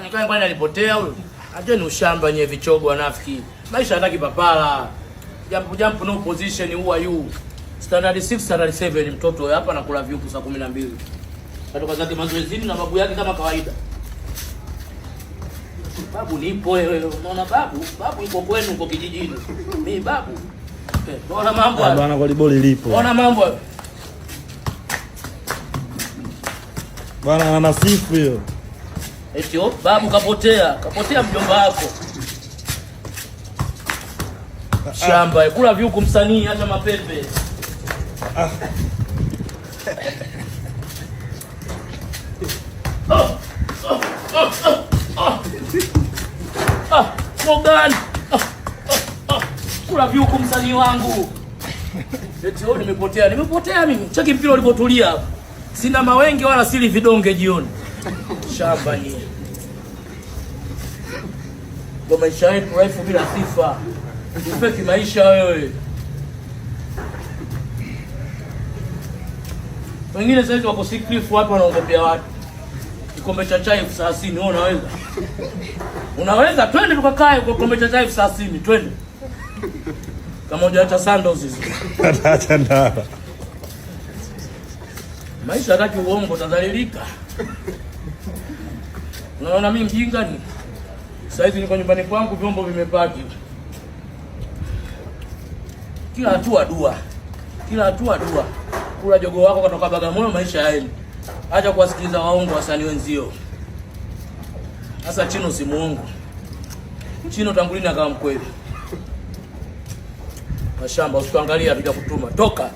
Nikae kwani alipotea huyo? Ajue ni ushamba nyewe vichogo wanafiki. Maisha hataki papala. Jump no position who are you? Standard 6 standard 7 mtoto hapa anakula vyuku saa 12. Katoka zake mazoezini na babu yake kama kawaida. Babu nipo wewe. Unaona babu yuko kwenu huko kijijini. Mimi babu. Ona mambo hayo. Bwana volleyball lipo. Ona mambo hayo. Bwana ana sifu hiyo. Eti babu kapotea mjomba wako. Shamba kula vyuku msanii hata mapepe. Morgan. Kula vyuku msanii wangu. Eti nimepotea mimi. Cheki mpira ulipotulia. Sina mawenge wala sili vidonge jioni. Shamba ni. Kwa maisha yetu refu bila sifa. Ufeki maisha wewe. Wengine sasa wako Siklifu watu wanaongopea watu. Kikombe cha chai 30, wewe unaweza? Unaweza twende tukakae kwa kikombe cha chai 30, twende. Kama hujaacha sandals hizo. Acha ndara. Maisha hataki uongo, utadhalilika. Unaona mimi mjinga ni? Sasa hivi niko nyumbani kwangu, vyombo vimepaki. Kila hatua dua. Kula jogo wako kutoka Bagamoyo, maisha yaeni. Acha kuwasikiliza waongo wasanii wenzio. Sasa Chino si muongo. Chino tangulini akawa mkweli. Mashamba usituangalia bila kutuma. Toka.